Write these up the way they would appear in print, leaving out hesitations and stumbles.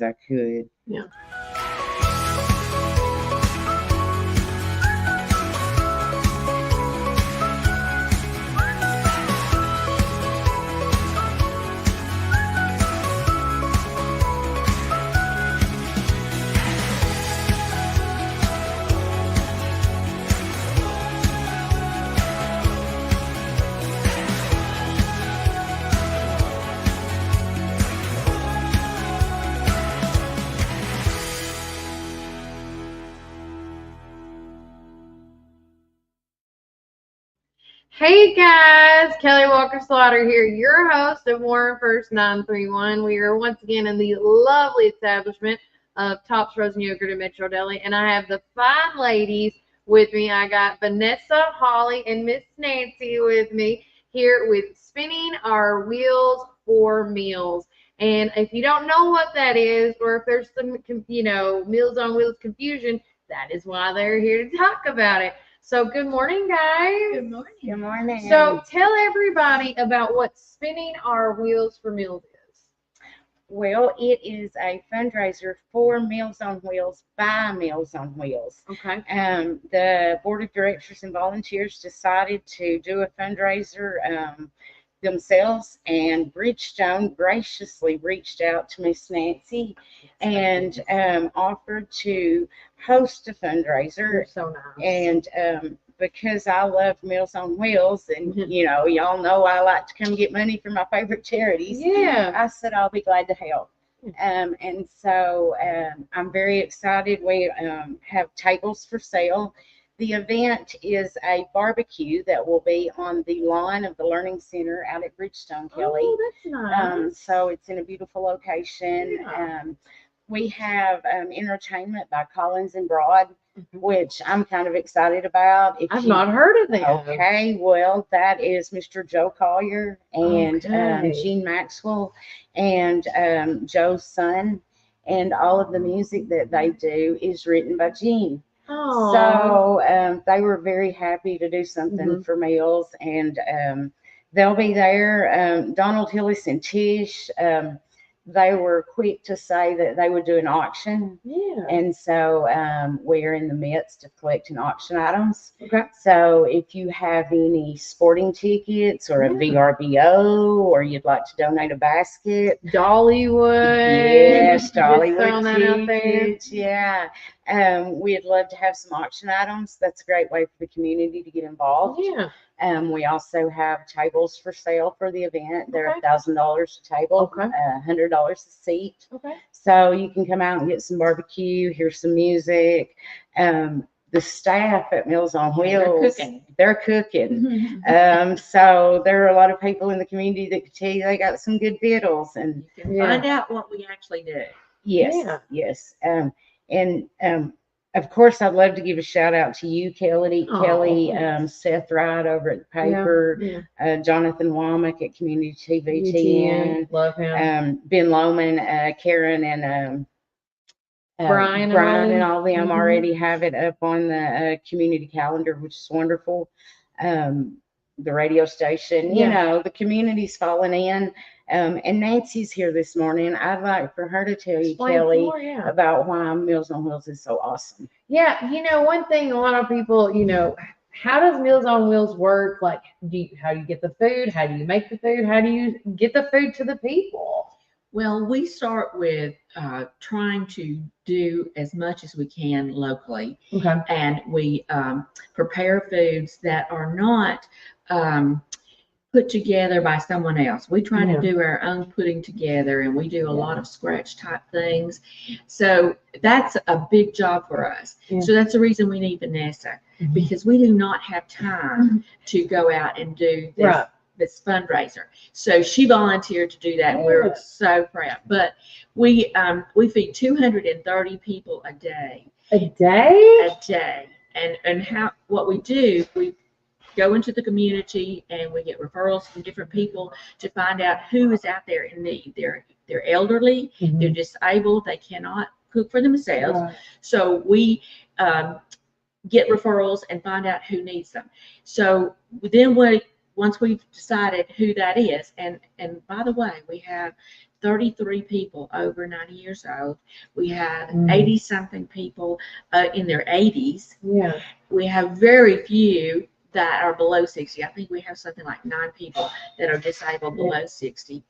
I could. Yeah. Hey guys, Kelly Walker Slaughter here, your host of Warren First 931. We are once again in the lovely establishment of Tops Frozen Yogurt in Metro Deli, and I have the fine ladies with me. I got Vanessa, Holly, and Miss Nancy with me here with Spinning Our Wheels for Meals. And if you don't know what that is, or if there's some, Meals on Wheels confusion, that is why they're here to talk about it. So good morning, guys. Good morning. Good morning. So tell everybody about what Spinning Our Wheels for Meals is. Well, it is a fundraiser for Meals on Wheels by Meals on Wheels. Okay. The board of directors and volunteers decided to do a fundraiser themselves, and Bridgestone graciously reached out to Miss Nancy and offered to host a fundraiser. You're so nice. And because I love Meals on Wheels, and y'all know I like to come get money for my favorite charities, Yeah. I said I'll be glad to help. And so I'm very excited. We have tables for sale. The event is a barbecue that will be on the lawn of the Learning Center out at Bridgestone, Kelly. Oh, that's nice. So it's in a beautiful location. Yeah. We have entertainment by Collins and Broad, which I'm kind of excited about. I've not heard of them. Okay, well, that is Mr. Joe Collier and Okay. Gene Maxwell and Joe's son, and all of the music that they do is written by Gene. Oh. So they were very happy to do something for Meals, and they'll be there. Donald Hillis and Tish, they were quick to say that they would do an auction. Yeah. And so we're in the midst of collecting auction items. Okay. So if you have any sporting tickets or a VRBO, or you'd like to donate a basket. Dollywood. Yes, Throwing Dollywood that out there. tickets. Yeah. We'd love to have some auction items. That's a great way for the community to get involved. Yeah. We also have tables for sale for the event. They're Okay. $1,000 a table, Okay. $100 a seat. Okay. So you can come out and get some barbecue, hear some music. The staff at Meals on Wheels, they're cooking. So there are a lot of people in the community that could tell you they got some good victuals. And You can find out what we actually do. yes, Yeah. yes. And of course, I'd love to give a shout out to you, Kelly, Seth Wright over at the paper, Yeah. Jonathan Womack at Community TVTN, Love him. Ben Lohman, Karen, and Brian and all them Mhm. already have it up on the community calendar, which is wonderful. The radio station, the community's falling in. And Nancy's here this morning. I'd like for her to tell you, Explain Kelly, more, yeah. about why Meals on Wheels is so awesome. Yeah, one thing a lot of people, how does Meals on Wheels work? Like, how do you get the food? How do you make the food? How do you get the food to the people? Well, we start with trying to do as much as we can locally. Okay. And we prepare foods that are not put together by someone else. We try to do our own putting together, and we do a lot of scratch type things. So that's a big job for us. Yeah. So that's the reason we need Vanessa, because we do not have time to go out and do this. Right. This fundraiser. So she volunteered to do that, and we're so proud. But we feed 230 people a day. A day? A day. And what we do, we go into the community and we get referrals from different people to find out who is out there in need. They're elderly, they're disabled, they cannot cook for themselves. Right. So we get referrals and find out who needs them. So then once we've decided who that is, and by the way, we have 33 people over 90 years old. We have Mm. 80-something people in their 80s. Yeah. We have very few that are below 60. I think we have something like 9 people that are disabled below 60.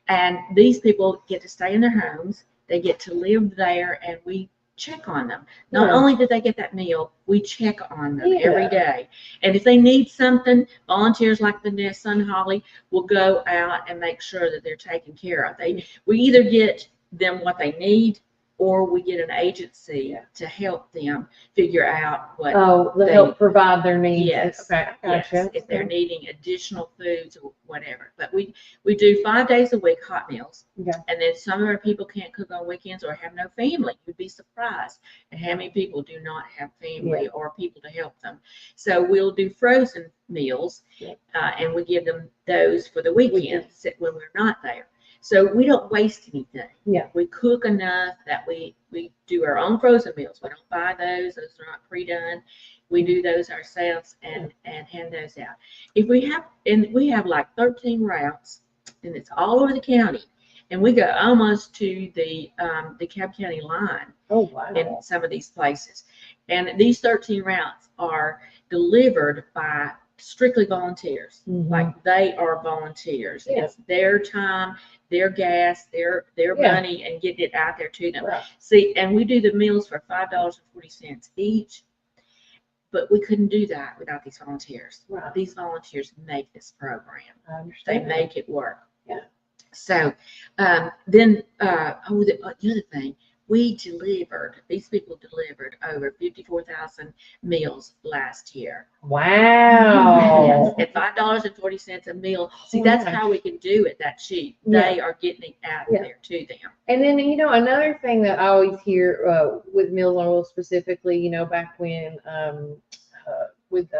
And these people get to stay in their homes. They get to live there, and we check on them. Not Yeah. only do they get that meal, we check on them Yeah. every day. And if they need something, volunteers like Vanessa and Holly will go out and make sure that they're taken care of. We either get them what they need, or we get an agency to help them figure out what Oh, they help provide their needs. Yes. Okay, I yes, gotcha. if they're needing additional foods or whatever. But we do 5 days a week hot meals. Okay. And then some of our people can't cook on weekends or have no family. You'd be surprised at how many people do not have family or people to help them. So we'll do frozen meals, and we give them those for the weekends when we're not there. So we don't waste anything. Yeah. We cook enough that we do our own frozen meals. We don't buy those. Those are not pre-done. We do those ourselves and hand those out. We have like 13 routes, and it's all over the county. And we go almost to the DeKalb County line. Oh, wow. In some of these places. And these 13 routes are delivered by strictly volunteers. Mhm. Like they are volunteers. Yeah. It's their time, their gas, their money, and getting it out there to them. Right. See, and we do the meals for $5.40 each. But we couldn't do that without these volunteers. Right. These volunteers make this program. I They understand. make it work. Yeah. So the other thing, these people delivered over 54,000 meals last year. Wow. At $5.40 a meal. See, Oh, that's gosh. how we can do it that cheap. Yeah. They are getting it out Yeah. there to them. And then, another thing that I always hear with Meals on Wheels specifically, back when with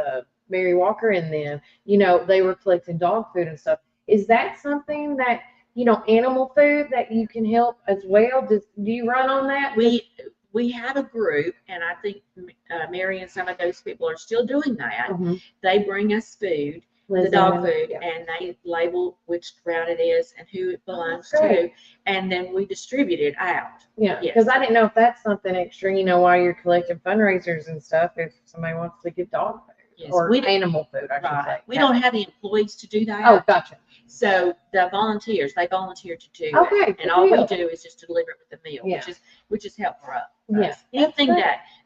Mary Walker and them, they were collecting dog food and stuff. Is that something that, animal food that you can help as well? Do you run on that? We have a group, and I think Mary and some of those people are still doing that. Mhm. They bring us food, the dog food, and they label which route it is and who it belongs to, great. and then we distribute it out. Yeah, Yes. because I didn't know if that's something extra, while you're collecting fundraisers and stuff, if somebody wants to give dog food Yes, or we- animal food, I should Right. say. We don't have the employees to do that. Oh, gotcha. So the volunteers, they volunteer to do Okay, it. good And all we deal. do is just deliver it with the meal, Yeah. which is helpful. Yeah. Anything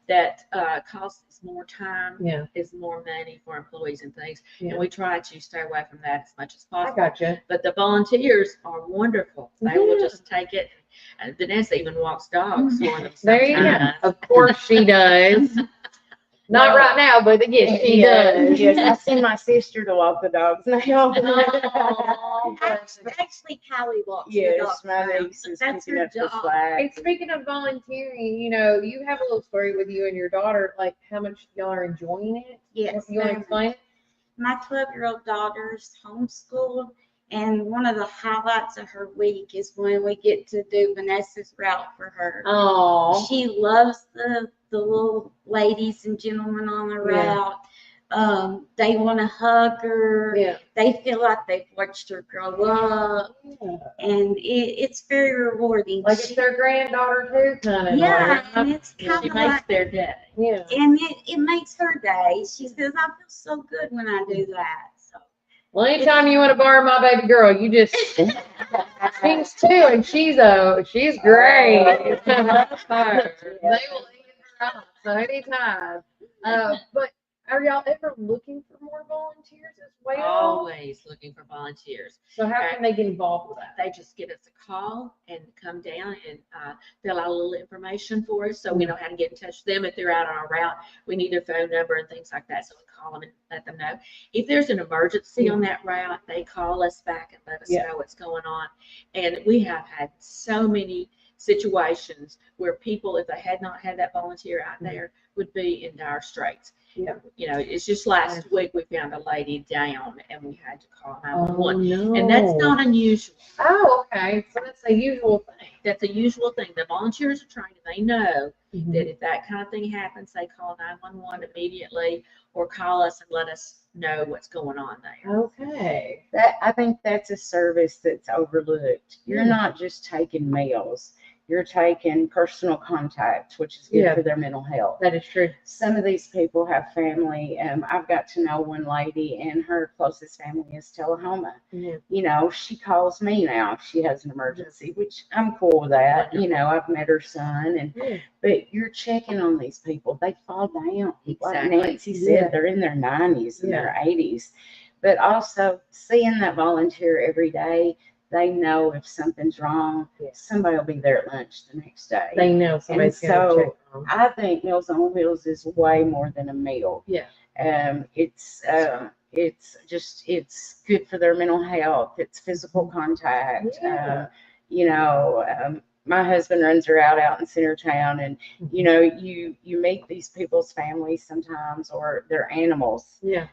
That's that costs more time Yeah, is more money for employees and things. yeah. And we try to stay away from that as much as I possible. gotcha. But the volunteers are wonderful. They will Yeah. just take it. And Vanessa even walks dogs for them There you go. sometimes. Of course she does. Not No. right now, but yes, she does. Yes, I send my sister to walk the dogs now. Oh, Actually, Callie walks the dogs. Yes, my around. niece is That's picking her up the job. slack. And speaking of volunteering, you have a little story with you and your daughter, like how much y'all are enjoying it. Yes, You want very to explain it? My 12-year-old daughter's homeschooled, and one of the highlights of her week is when we get to do Vanessa's route for her. Oh, She loves the little ladies and gentlemen on the Yeah. route. They want to hug her. yeah. They feel like they've watched her grow up, and it's very rewarding. Like it's their granddaughter too, kind of. Yeah, and it's She kind of makes like, their day. Yeah. and it makes her day. She says, I feel so good when I do that. So Well, anytime you want to borrow my baby girl, you just she's 2 and she's great. They will eat her up. So anytime. But are y'all ever looking for more volunteers as well? Always looking for volunteers. So how can they get involved with that? They just give us a call and come down and fill out a little information for us so we know how to get in touch with them. If they're out on our route, we need their phone number and things like that, so we call them and let them know. If there's an emergency on that route, they call us back and let us know what's going on. And we have had so many situations where people, if they had not had that volunteer out there, would be in dire straits. Yeah. You know, it's just last week we found a lady down and we had to call Oh, 911. no. And that's not unusual. Oh, okay. So that's a usual thing. That's a usual thing. The volunteers are trained and they know Mhm. that if that kind of thing happens, they call 911 immediately or call us and let us know what's going on there. Okay. I think that's a service that's overlooked. You're Yeah. not just taking meals. You're taking personal contact, which is good Yeah. for their mental health. That is true. Some of these people have family. I've got to know one lady, and her closest family is Tullahoma. Yeah. You know, she calls me now if she has an emergency, which I'm cool with that. You know, I've met her son, and Yeah. but you're checking on these people. They fall down. Like Exactly. Nancy said, Yeah. they're in their 90s and Yeah. their 80s. But also seeing that volunteer every day, they know if something's wrong, Yeah. somebody will be there at lunch the next day. They know somebody's going to so check on them. I think Meals on Wheels is way more than a meal. Yeah. It's good for their mental health. It's physical contact. Yeah. You know, my husband runs her out in center town, and you know, you meet these people's families sometimes, or their animals. Yeah.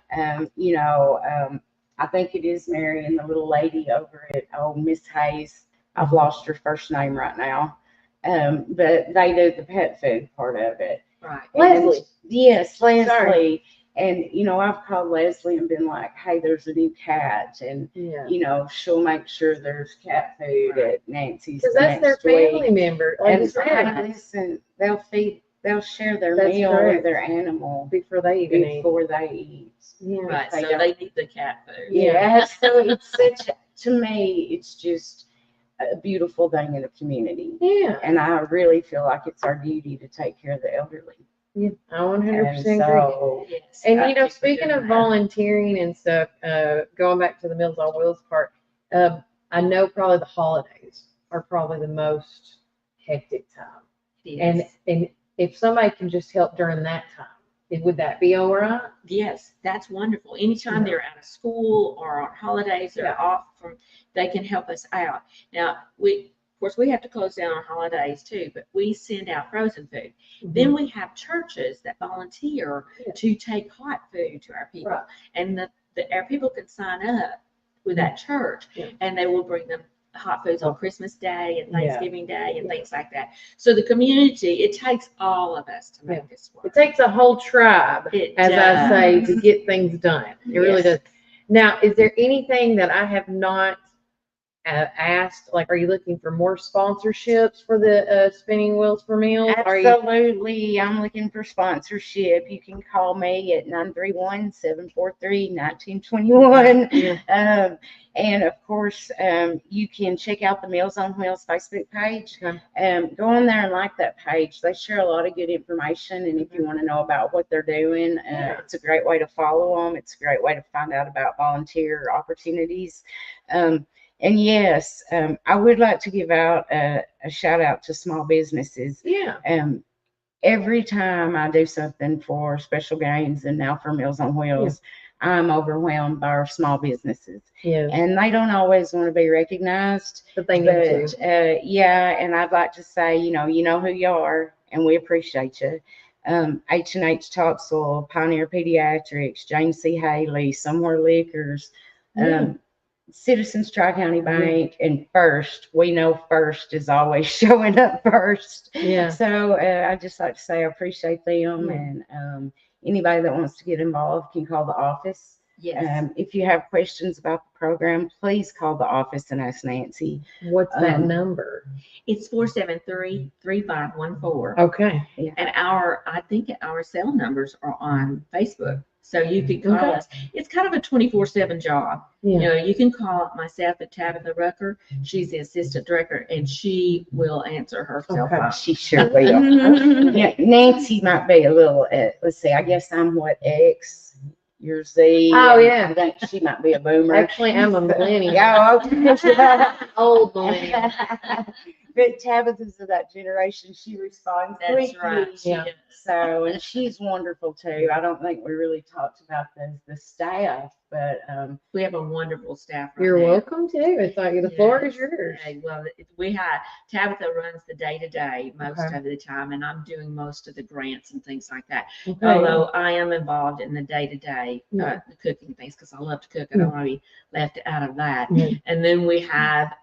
You know, I think it is Mary and the little lady over at Miss Hayes. I've lost her first name right now. But they do the pet food part of it. Right. Leslie. Yes, Leslie. Sorry. And, you know, I've called Leslie and been like, hey, there's a new cat. And, Yeah. you know, she'll make sure there's cat food at Nancy's. Because the that's their next week. family member. Like And you said, listen, they'll share their That's meal correct. with their animal before they even eat. before they eat. Yeah. Right. They So don't- they need the cat food. Yeah. So it's to me, it's just a beautiful thing in a community. Yeah. And I really feel like it's our duty to take care of the elderly. Yeah. I 100% And agree. so, Yes. And I you know, think we're speaking doing of that. volunteering and stuff, going back to the Meals on Wheels part, I know probably the holidays are probably the most hectic time. Yes. And if somebody can just help during that time, would that be all right? Yes, that's wonderful. Anytime they're out of school or on holidays, they're Yeah. off from, they can help us out. Now, of course, we have to close down on holidays too, but we send out frozen food. Then we have churches that volunteer Yeah. to take hot food to our people. Right. And our people can sign up with that church, Yeah. and they will bring them hot foods on Christmas Day and Yeah. Thanksgiving Day and Yeah. things like that. So the community, it takes all of us to make Yeah. this work. It takes a whole tribe, It as I say, does. to get things done. It really Yes. does. Now, is there anything that I have not asked? Like, are you looking for more sponsorships for the Spinning Wheels for Meals? Are you? absolutely, I'm looking for sponsorship. You can call me at 931-743-1921. Yeah. And of course, you can check out the Meals on Wheels Facebook page. Okay. Go on there and like that page. They share a lot of good information. And if you want to know about what they're doing, Yeah. it's a great way to follow them. It's a great way to find out about volunteer opportunities. And yes, I would like to give out a shout out to small businesses. Yeah. Every time I do something for Special Games and now for Meals on Wheels, I'm overwhelmed by our small businesses. Yeah. And they don't always want to be recognized. But they need But to. yeah, and I'd like to say, you know who you are, and we appreciate you. H&H Topsoil, Pioneer Pediatrics, James C. Haley, Somewhere Liquors, Yeah. Citizens Tri-County Bank, and First. We know First is always showing up first. Yeah. So I'd just like to say I appreciate them, Yeah. and anybody that wants to get involved can call the office. Yes. If you have questions about the program, please call the office and ask Nancy. What's that Um, number? It's 473-3514. Okay. And I think our cell numbers are on Facebook. So you can call Okay. us. It's kind of a 24/7 job. Yeah. You know, you can call myself and Tabitha Rucker. She's the assistant director, and she will answer her cell Okay. phone. She sure will. Yeah, Nancy might be a little, let's see, I guess I'm what, X, you're Z. Oh, and yeah. I think she might be a boomer. Actually, I'm a millennial. Yeah, okay. Old millennial. But Tabitha's of that generation. She responds That's quickly. right. Yeah. So, and she's wonderful too. I don't think we really talked about the staff, but We have a wonderful staff right You're now. welcome to. It's like the floor is Yes. yours. Okay, well, we have, Tabitha runs the day-to-day most Okay. of the time, and I'm doing most of the grants and things like that. Okay. Although I am involved in the day-to-day, Yeah. the cooking things, because I love to cook. I don't want to be left out of that. Yeah. And then we have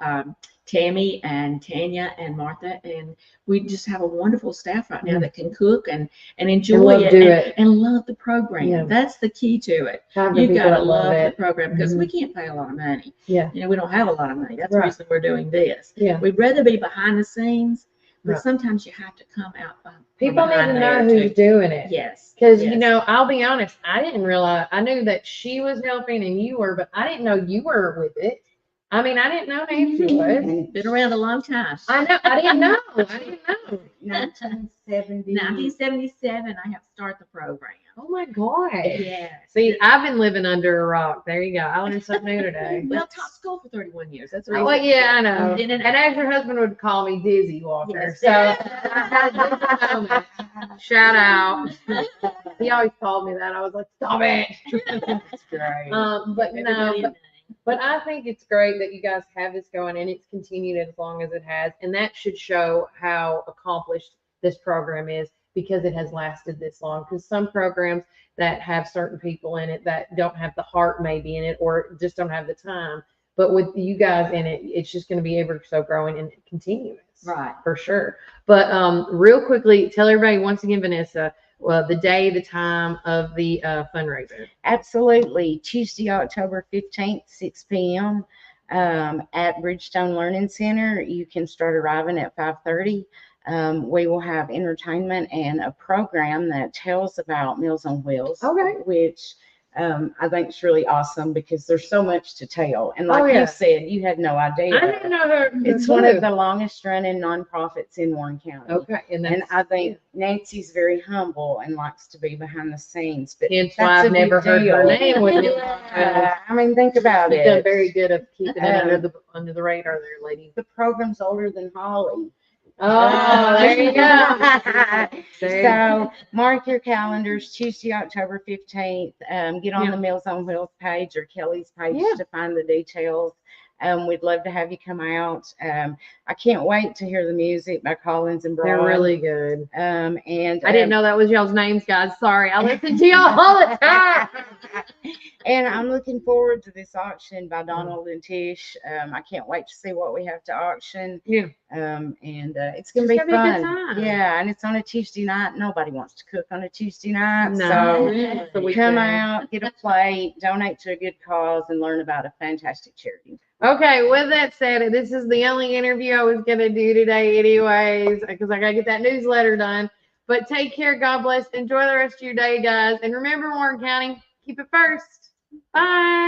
Tammy and Tanya and Martha, and we just have a wonderful staff right now Yeah. that can cook and enjoy love it, do and, it. and love the program. Yeah. That's the key to it. Have the You people gotta that love love the it. program because we can't pay a lot of money. Yeah. You know, we don't have a lot of money. That's Right. the reason we're doing this. Yeah. We'd rather be behind the scenes, but Right. sometimes you have to come out. From People need behind to there know who's too. doing it. Yes. Because, you yes. know, I'll be honest, I didn't realize, I knew that she was helping and you were, but I didn't know you were with it. I mean, I didn't know Nancy was. and Been around a long time. I know, I didn't know. I didn't know. 1970. 1977, I have started the program. Oh my God. Yes. See, I've been living under a rock. There you go. I learned something new today. Well, taught school for 31 years. That's the Oh, reason. well, yeah, I know. In And and out. as your husband would call me Dizzy Walker. Yes. So I had this moment. Shout out. He always called me that. I was like, stop it. That's great. But no, Everybody in but I think it's great that you guys have this going and it's continued as long as it has. And that should show how accomplished this program is because it has lasted this long. Because some programs that have certain people in it that don't have the heart maybe in it or just don't have the time. But with you guys in it, it's just going to be ever so growing and continuous. Right. For sure. But real quickly, tell everybody once again, Vanessa, the day, the time of the fundraiser. Absolutely. Tuesday, October 15th, 6 p.m. At Bridgestone Learning Center. You can start arriving at 5:30. We will have entertainment and a program that tells about Meals on Wheels, Okay. which I think is really awesome because there's so much to tell. And like Oh, yeah. you said, you had no idea. I didn't know her. It's one of the longest running nonprofits in Warren County. Okay. And I think Nancy's very humble and likes to be behind the scenes. But hence why that's a I've never big heard her deal. name with it. Yeah, I mean, think about You've done it. very good of keeping it Um, under the radar there, lady. The program's older than Holly. Oh, there you go. There you So mark your calendars, Tuesday, October 15th. Get on Yeah. the Meals on Wheels page or Kelly's page Yeah. to find the details. We'd love to have you come out. I can't wait to hear the music by Collins and Broad. They're really good. And I didn't know that was y'all's names, guys. Sorry. I listen to y'all all the time. And I'm looking forward to this auction by Donald and Tish. I can't wait to see what we have to auction. Yeah. It's gonna be It's gonna be a fun. good time. Yeah, and it's on a Tuesday night. Nobody wants to cook on a Tuesday night, No. so It's the come weekend. out, get a plate, donate to a good cause, and learn about a fantastic charity. Okay, with that said, this is the only interview I was going to do today anyways, because I got to get that newsletter done. But take care. God bless. Enjoy the rest of your day, guys. And remember, Warren County, keep it first. Bye.